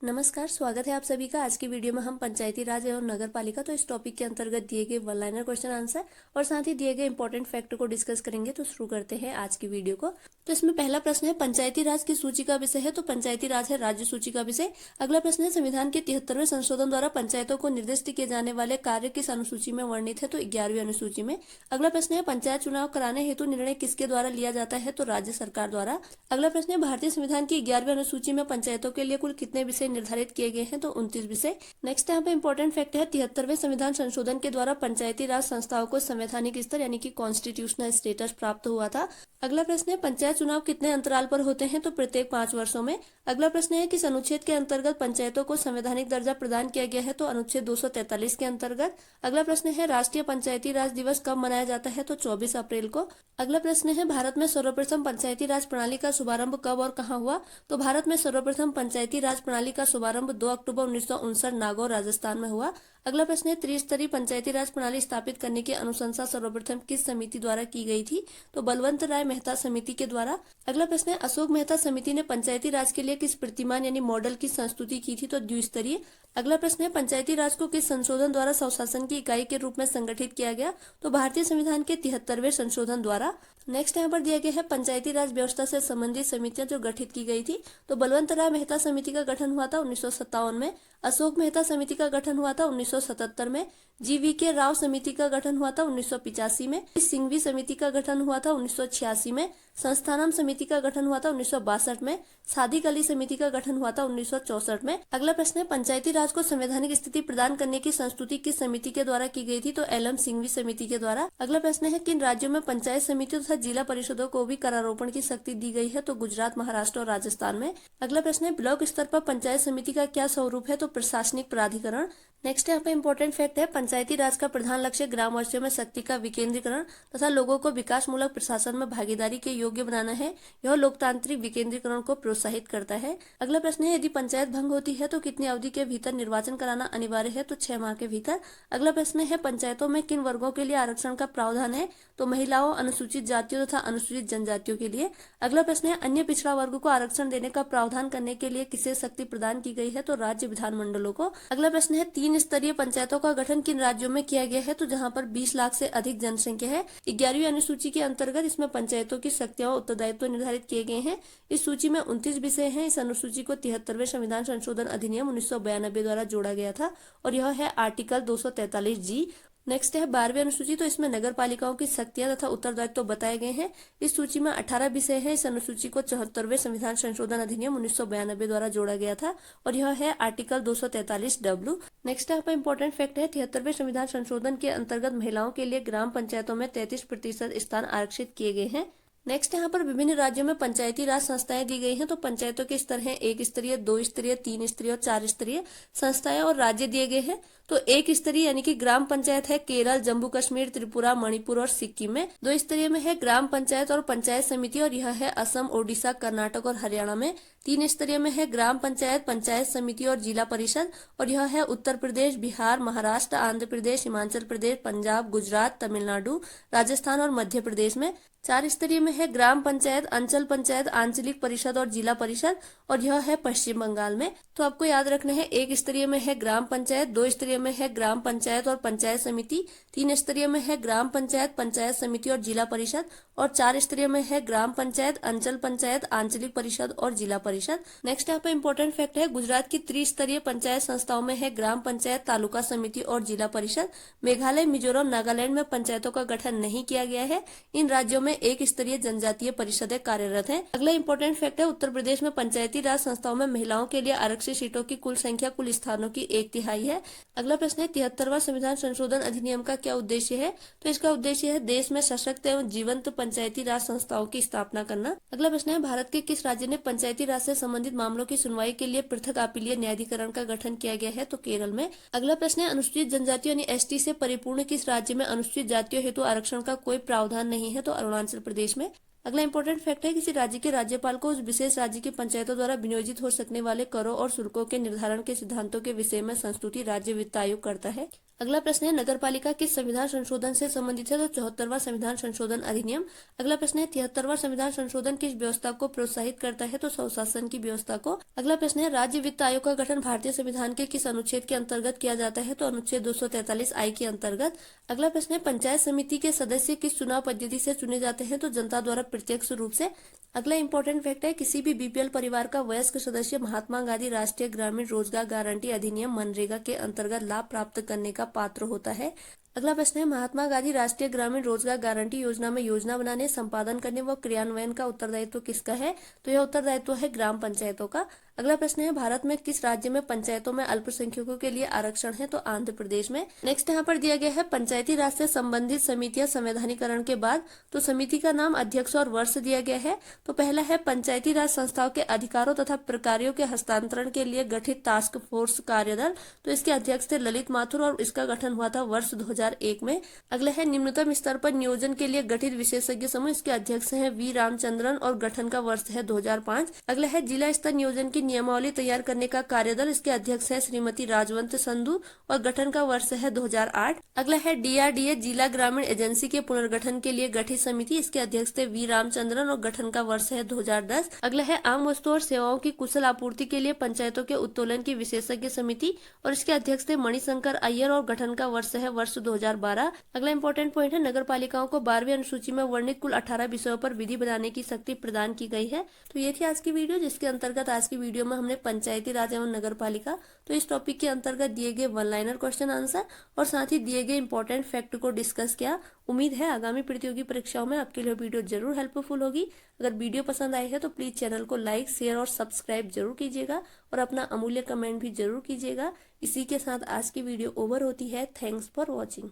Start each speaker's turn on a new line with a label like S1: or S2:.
S1: नमस्कार, स्वागत है आप सभी का। आज की वीडियो में हम पंचायती राज एवं नगर पालिका तो इस टॉपिक के अंतर्गत दिए गए वन लाइनर क्वेश्चन आंसर और साथ ही दिए गए इंपॉर्टेंट फैक्ट को डिस्कस करेंगे। तो शुरू करते हैं आज की वीडियो को। तो इसमें पहला प्रश्न है, पंचायती राज की सूची का विषय है। तो पंचायती राज है राज्य सूची का विषय। अगला प्रश्न है, संविधान के 73वें संशोधन द्वारा पंचायतों को निर्दिष्ट किए जाने वाले कार्य किस अनुसूची में वर्णित है। तो 11वीं अनुसूची में। अगला प्रश्न है, पंचायत चुनाव कराने हेतु निर्णय किसके द्वारा लिया जाता है। तो राज्य सरकार द्वारा। अगला प्रश्न है, भारतीय संविधान की 11वीं अनुसूची में पंचायतों के लिए कुल कितने विषय निर्धारित किए गए हैं। तो 29 विषय। नेक्स्ट यहाँ पे इंपॉर्टेंट फैक्ट है, 73वें संविधान संशोधन के द्वारा पंचायती राज संस्थाओं को संवैधानिक स्तर यानी कि कॉन्स्टिट्यूशनल स्टेटस प्राप्त हुआ था। अगला प्रश्न है, पंचायत चुनाव कितने अंतराल पर होते हैं। तो प्रत्येक 5 वर्षों में। अगला प्रश्न है, किस अनुच्छेद के अंतर्गत पंचायतों को संवैधानिक दर्जा प्रदान किया गया है। तो अनुच्छेद 243 के अंतर्गत। अगला प्रश्न है, राष्ट्रीय पंचायती राज दिवस कब मनाया जाता है। तो 24 अप्रैल को। अगला प्रश्न है, भारत में सर्वप्रथम पंचायती राज प्रणाली का शुभारंभ कब और कहाँ हुआ। तो भारत में सर्वप्रथम पंचायती राज प्रणाली का शुभारंभ 2 अक्टूबर 1959 नागौर राजस्थान में हुआ। अगला प्रश्न है, त्रिस्तरीय पंचायती राज प्रणाली स्थापित करने की अनुशंसा सर्वप्रथम किस समिति द्वारा की गई थी। तो बलवंत राय मेहता समिति के द्वारा। अगला प्रश्न है, अशोक मेहता समिति ने पंचायती राज के लिए किस प्रतिमान यानी मॉडल की संस्तुति की थी। तो द्विस्तरीय। अगला प्रश्न है, पंचायती राज को किस संशोधन द्वारा स्वशासन की इकाई के रूप में संगठित किया गया। तो भारतीय संविधान के 73वें संशोधन द्वारा। नेक्स्ट यहाँ पर दिया गया है, पंचायती राज व्यवस्था से संबंधित समितियां जो गठित की गई थी। तो बलवंत राय मेहता समिति का गठन हुआ था 1957 में। अशोक मेहता समिति का गठन हुआ था 1977 में। GV.K. राव समिति का गठन हुआ था 1985 में। सिंघवी समिति का गठन हुआ था 1986 में। संस्थानम समिति का गठन हुआ था 1962 में। सादिक अली समिति का गठन हुआ था 1964 में। अगला प्रश्न है, पंचायती राज को संवैधानिक स्थिति प्रदान करने की संस्तुति किस समिति के द्वारा की गई थी। तो LM सिंघवी समिति के द्वारा। अगला प्रश्न है, किन राज्यों में पंचायत समितियों तथा जिला परिषदों को भी करारोपण की शक्ति दी गई है। तो गुजरात, महाराष्ट्र और राजस्थान में। अगला प्रश्न है, ब्लॉक स्तर पर पंचायत समिति का क्या स्वरूप है। तो प्रशासनिक प्राधिकरण। नेक्स्ट यहाँ पे इंपॉर्टेंट फैक्ट है, पंचायती राज का प्रधान लक्ष्य ग्रामवासियों में शक्ति का विकेंद्रीकरण तथा लोगों को विकासमूलक प्रशासन में भागीदारी के योग्य बनाना है। यह लोकतांत्रिक विकेंद्रीकरण को प्रोत्साहित करता है। अगला प्रश्न है, यदि पंचायत भंग होती है तो कितनी अवधि के भीतर निर्वाचन कराना अनिवार्य है। तो 6 माह के भीतर। अगला प्रश्न है, पंचायतों में किन वर्गों के लिए आरक्षण का प्रावधान है। तो महिलाओं, अनुसूचित जातियों तथा अनुसूचित जनजातियों के लिए। अगला प्रश्न है, अन्य पिछड़ा वर्ग को आरक्षण देने का प्रावधान करने के लिए किसे शक्ति प्रदान की गई है। तो राज्य विधानमंडलों को। अगला प्रश्न है, 3 स्तरीय पंचायतों का गठन किन राज्यों में किया गया है। तो जहां पर 20 लाख से अधिक जनसंख्या है। 11वीं अनुसूची के अंतर्गत इसमें पंचायतों की शक्तियां और उत्तरदायित्व निर्धारित किए गए हैं। इस सूची में 29 विषय हैं। इस अनुसूची को 73वें संविधान संशोधन अधिनियम 1992 द्वारा जोड़ा गया था और यह है आर्टिकल 243G। नेक्स्ट है 12वीं अनुसूची। तो इसमें नगर पालिकाओं की शक्तियां तथा उत्तरदायित्व बताए गए हैं। इस सूची में 18 विषय हैं। इस अनुसूची को 74वें संविधान संशोधन अधिनियम 1992 द्वारा जोड़ा गया था और यह है आर्टिकल 243W। नेक्स्ट यहाँ पर इंपॉर्टेंट फैक्ट है, 73वें संविधान संशोधन के अंतर्गत महिलाओं के लिए ग्राम पंचायतों में 33% स्थान आरक्षित किए गए हैं। नेक्स्ट यहाँ पर विभिन्न राज्यों में पंचायती राज संस्थाएं दी गई हैं। तो पंचायतों के स्तर हैं 1 स्तरीय, 2 स्तरीय, 3 स्तरीय और 4 स्तरीय। संस्थाएं और राज्य दिए गए हैं। तो 1 स्तरीय यानी कि ग्राम पंचायत है केरल, जम्मू कश्मीर, त्रिपुरा, मणिपुर और सिक्किम में। 2 स्तरीय में है ग्राम पंचायत और पंचायत समिति और यह है असम, ओडिशा, कर्नाटक और हरियाणा में। 3 स्तरीय में है ग्राम पंचायत, पंचायत समिति और जिला परिषद और यह है उत्तर प्रदेश, बिहार, महाराष्ट्र, आंध्र प्रदेश, हिमाचल प्रदेश, पंजाब, गुजरात, तमिलनाडु, राजस्थान और मध्य प्रदेश में। 4 स्तरीय में है ग्राम पंचायत, अंचल पंचायत, आंचलिक परिषद और जिला परिषद और यह है पश्चिम बंगाल में। तो आपको याद रखना है, 1 स्तरीय में है ग्राम पंचायत, 2 स्तरीय में है ग्राम पंचायत और पंचायत समिति, 3 स्तरीय में है ग्राम पंचायत, पंचायत समिति और जिला परिषद और 4 स्तरीय में है ग्राम पंचायत, अंचल पंचायत, आंचलिक परिषद और जिला परिषद। नेक्स्ट यहाँ पे इंपॉर्टेंट फैक्ट है, गुजरात की त्रिस्तरीय पंचायत संस्थाओं में है ग्राम पंचायत, तालुका समिति और जिला परिषद। मेघालय, मिजोरम, नागालैंड में पंचायतों का गठन नहीं किया गया है। इन राज्यों में 1 स्तरीय जनजातीय परिषदें कार्यरत हैं। अगला इंपॉर्टेंट फैक्ट है, उत्तर प्रदेश में पंचायती राज संस्थाओं में महिलाओं के लिए आरक्षित सीटों की कुल संख्या कुल स्थानों की 1/3 है। अगला प्रश्न है, 73वां संविधान संशोधन अधिनियम का क्या उद्देश्य है। तो इसका उद्देश्य है देश में सशक्त एवं जीवंत पंचायती राज संस्थाओं की स्थापना करना। अगला प्रश्न है, भारत के किस राज्य ने पंचायती राज से संबंधित मामलों की सुनवाई के लिए पृथक अपीलीय न्यायाधिकरण का गठन किया गया है। तो केरल में। अगला प्रश्न है, अनुसूचित जनजातियों यानी ST से परिपूर्ण किस राज्य में अनुसूचित जातियों हेतु आरक्षण का कोई प्रावधान नहीं है। तो अरुणाचल प्रदेश में। अगला इंपॉर्टेंट फैक्ट है, किसी राज्य के राज्यपाल को उस विशेष राज्य की पंचायतों द्वारा विनियोजित हो सकने वाले करों और शुल्कों के निर्धारण के सिद्धांतों के विषय में संस्तुति राज्य वित्त आयोग करता है। अगला प्रश्न है नगरपालिका किस संविधान संशोधन से संबंधित है, तो 74वां संविधान संशोधन अधिनियम। अगला प्रश्न है 73वां संविधान संशोधन किस व्यवस्था को प्रोत्साहित करता है, तो स्वशासन की व्यवस्था को। अगला प्रश्न है राज्य वित्त आयोग का गठन भारतीय संविधान के किस अनुच्छेद के अंतर्गत किया जाता है, तो अनुच्छेद 243 के अंतर्गत। अगला प्रश्न है पंचायत समिति के सदस्य किस चुनाव पद्धति से चुने जाते हैं, तो जनता द्वारा प्रत्यक्ष रूप से। अगला इंपॉर्टेंट फैक्ट है किसी भी बीपीएल परिवार का वयस्क सदस्य महात्मा गांधी राष्ट्रीय ग्रामीण रोजगार गारंटी अधिनियम मनरेगा के अंतर्गत लाभ प्राप्त करने का पात्र होता है। अगला प्रश्न है महात्मा गांधी राष्ट्रीय ग्रामीण रोजगार गारंटी योजना में योजना बनाने, संपादन करने व क्रियान्वयन का उत्तरदायित्व किसका है, तो यह उत्तरदायित्व है ग्राम पंचायतों का। अगला प्रश्न है भारत में किस राज्य में पंचायतों में अल्पसंख्यकों के लिए आरक्षण है, तो आंध्र प्रदेश में। नेक्स्ट यहाँ पर दिया गया है पंचायती राज से संबंधित समितियां संवैधानिकरण के बाद, तो समिति का नाम, अध्यक्ष और वर्ष दिया गया है। तो पहला है पंचायती राज संस्थाओं के अधिकारों तथा प्रक्रियाओं के हस्तांतरण के लिए गठित टास्क फोर्स कार्यदल, तो इसके अध्यक्ष थे ललित माथुर और इसका गठन हुआ था वर्ष 2001 में। अगला है निम्नतम स्तर पर नियोजन के लिए गठित विशेषज्ञ समूह, इसके अध्यक्ष हैं वी रामचंद्रन और गठन का वर्ष है 2005। अगला है जिला स्तर नियोजन की नियमावली तैयार करने का कार्यदल, इसके अध्यक्ष है श्रीमती राजवंत संधू और गठन का वर्ष है 2008। अगला है डीआरडीए जिला ग्रामीण एजेंसी के पुनर्गठन के लिए गठित समिति, इसके अध्यक्ष थे वी रामचंद्रन और गठन का वर्ष है 2010। अगला है आम वस्तुओं और सेवाओं की कुशल आपूर्ति के लिए पंचायतों के उत्तोलन की विशेषज्ञ समिति और इसके अध्यक्ष थे मणिशंकर अय्यर और गठन का वर्ष है वर्ष 2012। अगला इंपॉर्टेंट पॉइंट है नगर पालिकाओं को 12वीं अनुसूची में वर्णित कुल 18 विषयों पर विधि बनाने की शक्ति प्रदान की गई है। तो ये थी आज की वीडियो, जिसके अंतर्गत आज की वीडियो में हमने पंचायती राज एवं नगर पालिका, तो इस टॉपिक के अंतर्गत दिए गए वन लाइनर क्वेश्चन आंसर और साथ ही दिए गए इंपॉर्टेंट फैक्ट को डिस्कस किया। उम्मीद है आगामी प्रतियोगी परीक्षाओं में आपके लिए वीडियो जरूर हेल्पफुल होगी। अगर वीडियो पसंद आई है तो प्लीज चैनल को लाइक, शेयर और सब्सक्राइब जरूर कीजिएगा और अपना अमूल्य कमेंट भी जरूर कीजिएगा। इसी के साथ आज की वीडियो ओवर होती है। Thanks for watching.